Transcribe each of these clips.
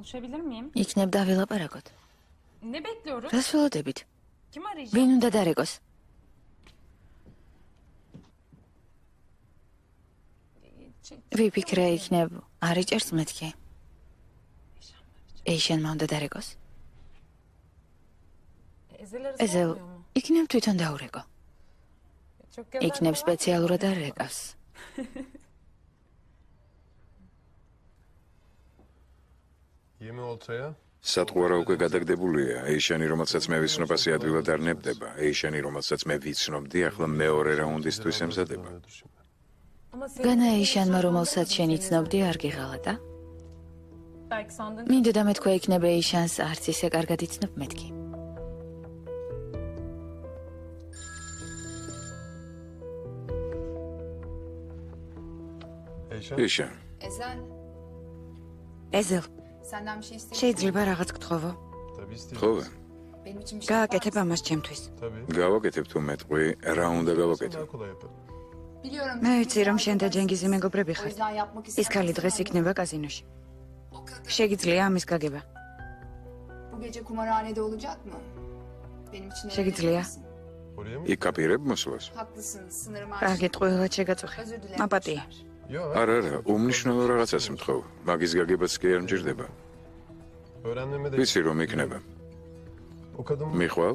Konuşabilir miyim? იქნებ დავილაპარაკოთ. Ne bekliyoruz? რას ველოდებით? Kim arayacak? ვინ უნდა დარეკოს? ვიფიქრე იქნებ არ იჭერს მეთქი. ეიშენმა უნდა დარეკოს. ეზელ იქნებ თვითონ დაურეკო. იქნებ სპეციალურად არ რეკავს. სატყვარა უკვე გადაგდებულია. ეიშანი, რომელსაც მე ვიცნობ, ასე ადვილად არ ნებდება. ეიშანი, რომელსაც მე ვიცნობდი, ახლა მეორე რაუნდისთვის ემზადება. განა ეიშანმა, რომელსაც შენ იცნობდი, არ გიღალა? Belki sandın. მინდოდა მეთქვა იქნებ ეიშანს არც ისე კარგად იცნობ მეთქი. ეიშან, ეზელ, შეიძლება რაღაც გთხოვო? ხოლმე გააკეთებ ამას ჩემთვის. გავაკეთებ თუ მეტყვი, რა უნდა გავაკეთო? მე ვიცი, რომ შენ და ჯენგიზი მეგობრები ხართ. ის ქალი დღეს იქნება კაზინოში. შეგიძლია ამის გაგება? Bu gece kumarhanede olacak mı? Benim için შეგიძლია? იკაპირებ მოსვლას? Haklısın, sınırımı კარგით, ყველად შეგაწუხე. Özür dilerim. მაპატია. არა, უმნიშვნელო რაღაცას მთხოვ. მაგის გაგებაც კი არ მჭირდება. ვიცი რომ იქნება. მიხვალ?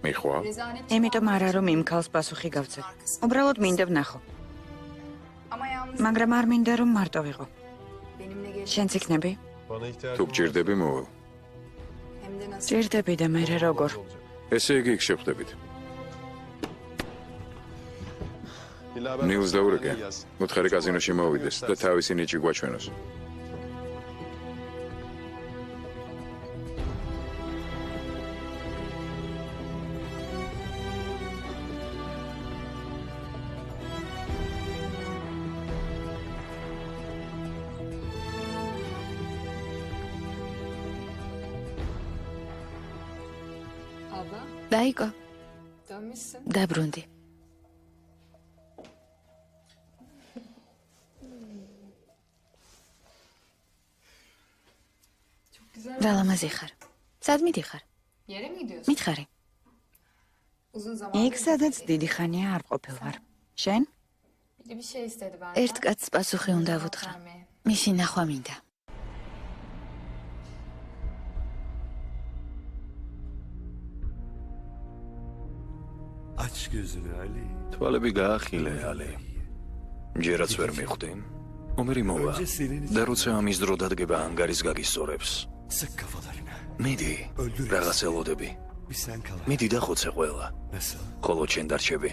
მიხვალ? Rezalet იმიტომ არა რომ იმ ქალს პასუხი გავცე. უბრალოდ მინდა ვნახო. ama yalnız მაგრამ არ მინდა რომ მარტო ვიყო. benimle geç შენც იქნები? თუ გჭირდები მოვალ. hem de nasıl. ჭირდები და მე როგორ? ესე იგი იქ შევხვდებით. ნილს დაურეკე. მოთხარი კაზინოში მოვიდეს და თავისი ნიჭი გვაჩვენოს. Abla, დაიკო, dönmüşsün. დაბრუნდი. Çok güzel. ველამაზი ხარ. სად მიდიხარ? Yere mi gidiyorsun? მითხარი. Uzun zaman. იქ სადაც დიდი ხანია არ ყოფილ ვარ. შენ? Biri bir şey istedi benden. ერთ კაცს პასუხი უნდა ვუთხრა. Vermeye. მისი ნახვა მინდა. Aç gözünü Ali. თვალები გაახილე, ალი. ჯერაც ვერ მიხვდი. ომერი მოვა. Önce senin için და როცა ამის დრო დადგება ანგარის გაგისწორებს. sık kafalarına. მიდი, Öldür. რაღაც ელოდები. Bir sen kal. მიდი დახოცე ყველა. Nasıl? ხოლო შენ დარჩები.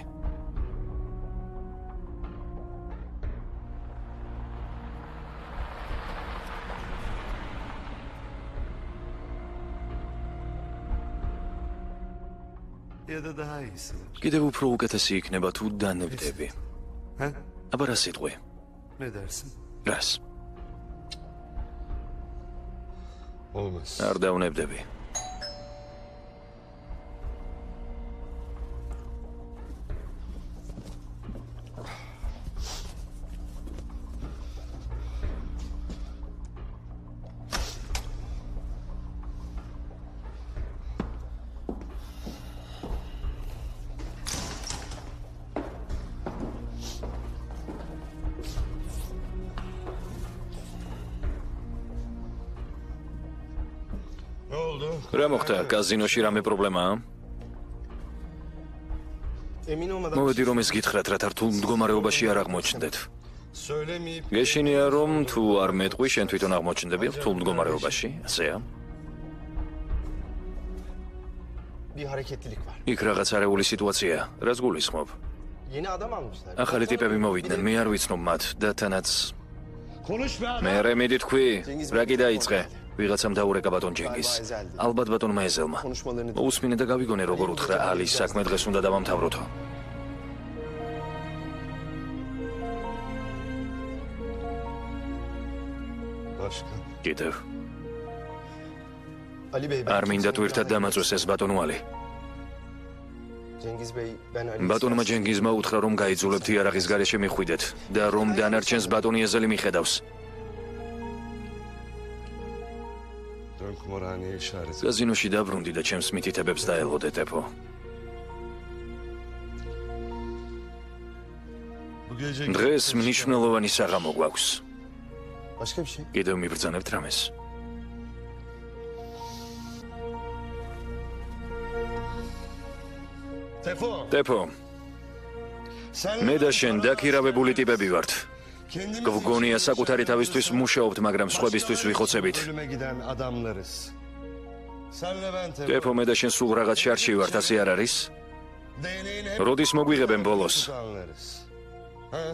Ya da daha iyisi var. კიდევ უფრო უკეთესი იქნება თუ დანებდები. Ha? აბა რა სიტყვი? Ne dersin? რას? Olmaz. არ დავნებდები. რა მოხდა? კაზინოში რამე პრობლემაა? მოვედი რომ ეს გითხრათ, რათა რთულ მდგომარეობაში არ აღმოჩნდეთ. გეშინია რომ თუ არ მეტყვი, შენ თვითონ აღმოჩნდები რთულ მდგომარეობაში, ასეა? Bir hareketlilik var. იქ რაღაც არეული სიტუაცია, რაც გულისხმობ. Yeni adam almışlar. ახალი ტიპები მოვიდნენ, მე არ ვიცნობ მათ და თანაც მე რე მიდი თქვი, რა კი დაიწყე? ვიღაცამ დაურეკა ბატონ ჯენგის. ალბათ ბატონმა ეზელმა. უსმინე და გავიგონე როგორ უთხრა ალის საქმე დღეს უნდა დავამთავროთო. Başka. კიდევ Ali Bey. არ მინდა თუ ერთად დამაწვეს ეს ბატონო ალი. Cengiz Bey, ben Ali... ბატონმა ჯენგიზმა უთხრა რომ გაიძულებთ იარაღის გარეშე მიხვიდეთ და რომ დანარჩენს ბატონი ეზელი მიხედავს. Dön kumarhaneye işaret. გაზინოში დაბრუნდი და ჩემს მითითებებს დაელოდე ტეფო. Bu gece... დღეს მნიშვნელოვანი საღამო გვაქვს. Başka bir şey? კიდევ მიბრძანებთ რამეს? Tefo. ტეფო, მე და შენ დაქირავებული ტიპები ვართ. Kendimiz გვგონია საკუთარი თავისთვის მუშაობთ, მაგრამ სხვებისთვის ვიხოცებით. Ölüme giden adamlarız. Senle ben Tefo. ტეფო, მე და შენ სულ რაღაც შარში ვართ, ასე არ არის? DNA'nin hep... როდის მოგვიღებენ ბოლოს? tutanlarız. Ha?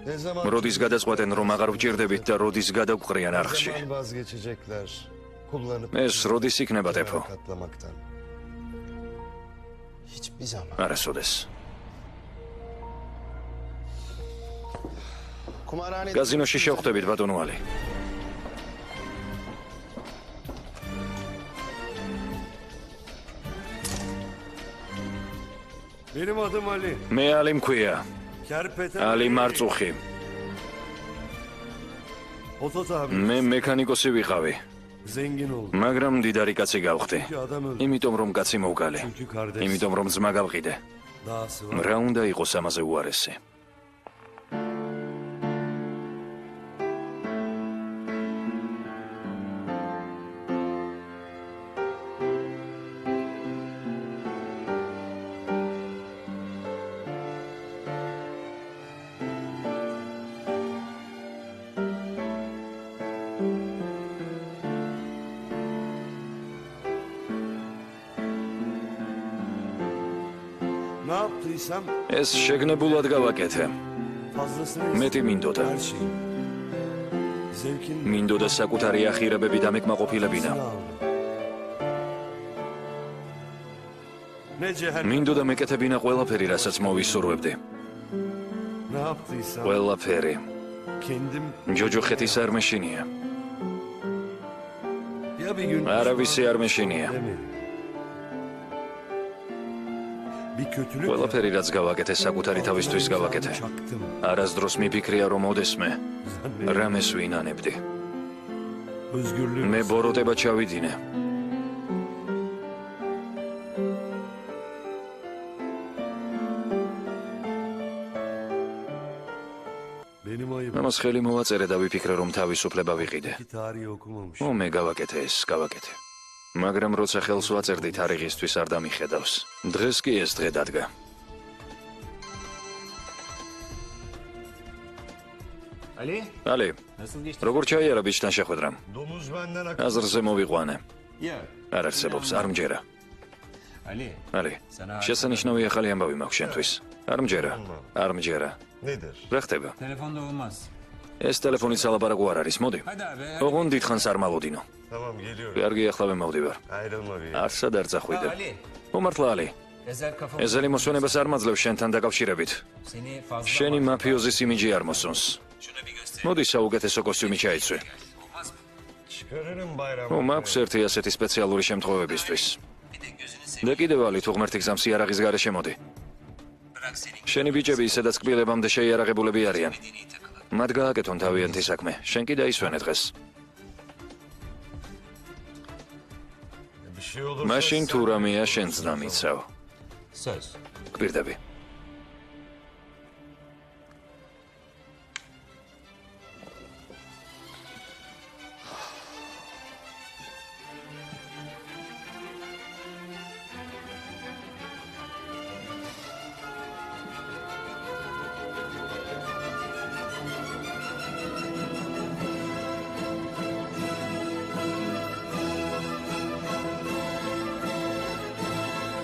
Ne zaman... როდის გადაწყვეტენ რომ აღარ ვჭირდებით და როდის გადაგყრიან Ne არხში? zaman vazgeçecekler? Kullanıp... ეს როდის იქნება ტეფო? Katlamaktan. Hiçbir zaman. არასოდეს. Kumarhanede... გაზინოში შევხვდებით ბატონო ალი. Benim adım Ali. მე ალი მქვია, Kerpeten... ალი მარწუხი. Ototabi. მე მექანიკოსი ვიყავი, Zengin oldu. მაგრამ მდიდარი კაცი გავხდი. Çünkü adam öldü. იმიტომ რომ კაცი მოვგალე. Çünkü kardeş... იმიტომ რომ ძმა გავყიდე. Dahası var. რა უნდა იყოს ამაზე უარესი? Ne yaptıysam ეს შეგნებულად გავაკეთე. fazlasını მეტი istedim. მინდოდა. Her şey. Zevkin... მინდოდა საკუთარი ახირებები დამეკმაყოფილებინა. Ne cehennem. მინდოდა მეკეთებინა ყველაფერი, რასაც მოვისურვებდი. Ne yaptıysam ყველაფერი. kendim ჯოჯოხეთის არ მეშინია. ya bir gün... არავისი არ მეშინია. Demedim. Bir kötülük... ყველაფერი რაც გავაკეთე საკუთარი თავისთვის გავაკეთე. Çaktım. არასდროს მიფიქრია რომ ოდესმე რამეს ვინანებდი. Özgürlüğüm... მე ბოროტება ჩავიდინე. Benim ayıbım. ამას ხელი მოვაწერე და ვიფიქრე რომ თავისუფლება ვიყიდე. Ki tarihi okumamış. მე გავაკეთე ეს, გავაკეთე. მაგრამ როცა ხელს ვაწერდი თარიღისთვის არ დამიხედავს. დღეს კი ეს დღე დადგა. Ali, ალი, nasıl geçti? როგორ ჩაიარა ბიჭთან შეხვედრა? Domuz benden akıllı. აზრზე მოვიყვანე. Yok. არ არსებობს, არ მჯერა. Ali, ალი, შესანიშნავი ახალი ამბავი მაქვს შენთვის. არ მჯერა, არ მჯერა. Nedir? რა ხდება? telefonda olmaz. ეს ტელეფონით სალაპარაკო არ არის, მოდი. Hadi abi. ოღონდ დიდხანს არ მალოდინო. Tamam geliyorum. კარგი, ახლა მოვდივარ. Ayrılma bir. არსად არ წახვიდე. Ali, მომართლა ალი. ezel kafam. ეზელი მოსვენებას არ მაძლევს შენთან დაკავშირებით. Seni fazla... შენი მაფიოზის იმიჯი არ მოსონს. Şuna bir göster. მოდი საუკეთესო კოსტიუმი ჩაიცვე. Olmaz mı? Çıkarırım bayramı. მაქვს ერთი ასეთი სპეციალური შემთხვევებისთვის. Bir de gözünü seveyim. და კიდევ ალი თუ ღმერთი გზამს იარაღის გარეშე მოდი. Bırak seni. შენი ბიჭები ისედაც კბილებამდე შეიარაღებულები არიან. Medeni takılı. მათ გააკეთონ თავიანთი საქმე. შენ კი დაისვენე დღეს. Bir şey olursa... მაშინ თუ რამეა შენც დამიცავ. Söz. გპირდები.